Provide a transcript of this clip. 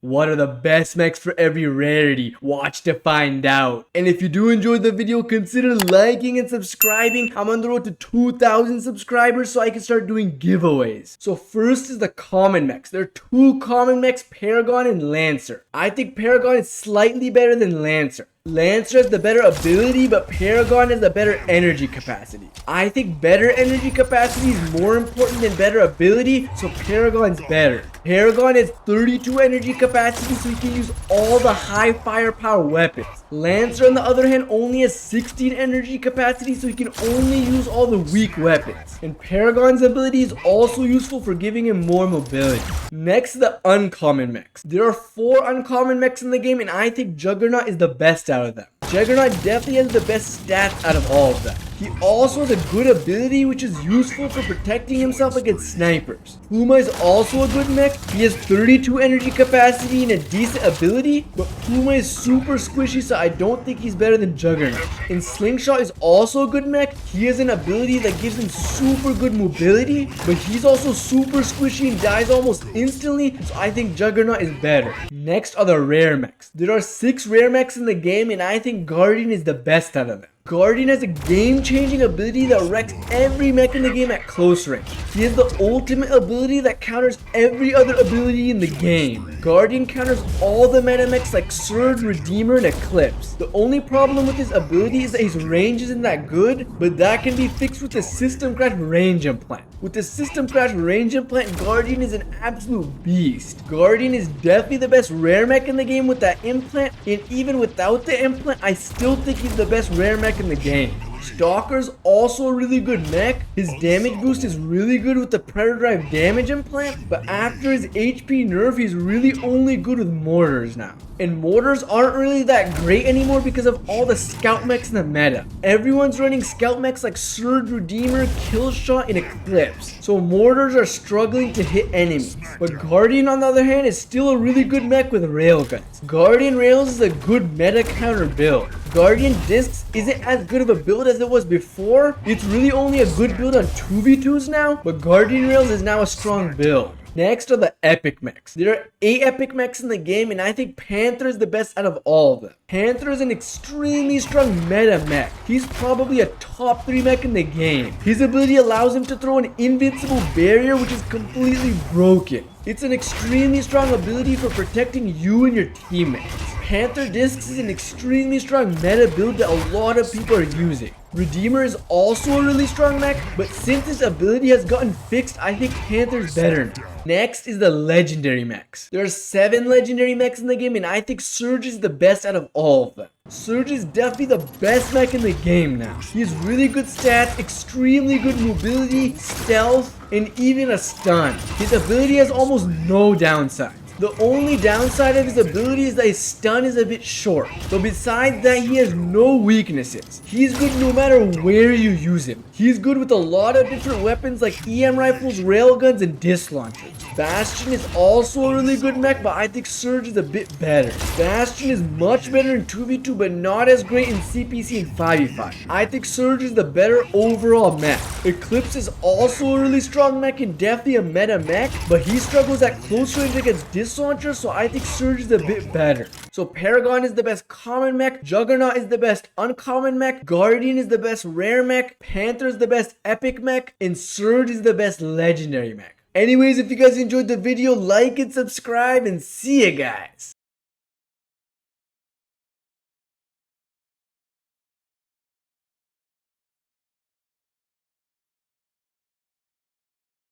What are the best mechs for every rarity? Watch to find out. And if you do enjoy the video, consider liking and subscribing. I'm on the road to 2,000 subscribers so I can start doing giveaways. So first is the common mechs. There are two common mechs, Paragon and Lancer. I think Paragon is slightly better than Lancer. Lancer has the better ability, but Paragon has the better energy capacity. I think better energy capacity is more important than better ability, so Paragon's better. Paragon has 32 energy capacity, so he can use all the high firepower weapons. Lancer, on the other hand, only has 16 energy capacity, so he can only use all the weak weapons. And Paragon's ability is also useful for giving him more mobility. Next, the uncommon mechs. There are 4 uncommon mechs in the game, and I think Juggernaut is the best out of them. Juggernaut definitely has the best stats out of all of them. He also has a good ability which is useful for protecting himself against snipers. Puma is also a good mech. He has 32 energy capacity and a decent ability, but Puma is super squishy, so I don't think he's better than Juggernaut. And Slingshot is also a good mech. He has an ability that gives him super good mobility, but he's also super squishy and dies almost instantly, so I think Juggernaut is better. Next are the rare mechs. There are 6 rare mechs in the game, and I think Guardian is the best out of them. Guardian has a game-changing ability that wrecks every mech in the game at close range. He has the ultimate ability that counters every other ability in the game. Guardian counters all the meta mechs like Surge, Redeemer, and Eclipse. The only problem with his ability is that his range isn't that good, but that can be fixed with the System Crash range implant. With the System Crash range implant, Guardian is an absolute beast. Guardian is definitely the best rare mech in the game with that implant, and even without the implant, I still think he's the best rare mech in the game. Stalker's also a really good mech. His damage boost is really good with the Predator Drive damage implant, but after his HP nerf, he's really only good with mortars now. And mortars aren't really that great anymore because of all the scout mechs in the meta. Everyone's running scout mechs like Surge, Redeemer, Killshot, and Eclipse, so mortars are struggling to hit enemies. But Guardian, on the other hand, is still a really good mech with railguns. Guardian Rails is a good meta counter build. Guardian Discs isn't as good of a build as it was before. It's really only a good build on 2v2s now, but Guardian Rails is now a strong build. Next are the epic mechs. There are 8 epic mechs in the game, and I think Panther is the best out of all of them. Panther is an extremely strong meta mech. He's probably a top 3 mech in the game. His ability allows him to throw an invincible barrier which is completely broken. It's an extremely strong ability for protecting you and your teammates. Panther Discs is an extremely strong meta build that a lot of people are using. Redeemer is also a really strong mech, but since his ability has gotten fixed, I think Panther's better now. Next is the legendary mechs. There are 7 legendary mechs in the game, and I think Surge is the best out of all of them. Surge is definitely the best mech in the game now. He has really good stats, extremely good mobility, stealth, and even a stun. His ability has almost no downside. The only downside of his ability is that his stun is a bit short. But besides that, he has no weaknesses. He's good no matter where you use him. He's good with a lot of different weapons like EM rifles, railguns, and disc launchers. Bastion is also a really good mech, but I think Surge is a bit better. Bastion is much better in 2v2, but not as great in CPC and 5v5. I think Surge is the better overall mech. Eclipse is also a really strong mech and definitely a meta mech, but he struggles at close range against disc launcher, so I think Surge is a bit better. So Paragon is the best common mech, Juggernaut is the best uncommon mech, Guardian is the best rare mech, Panther is the best epic mech, and Surge is the best legendary mech. Anyways, if you guys enjoyed the video, like and subscribe, and see ya guys.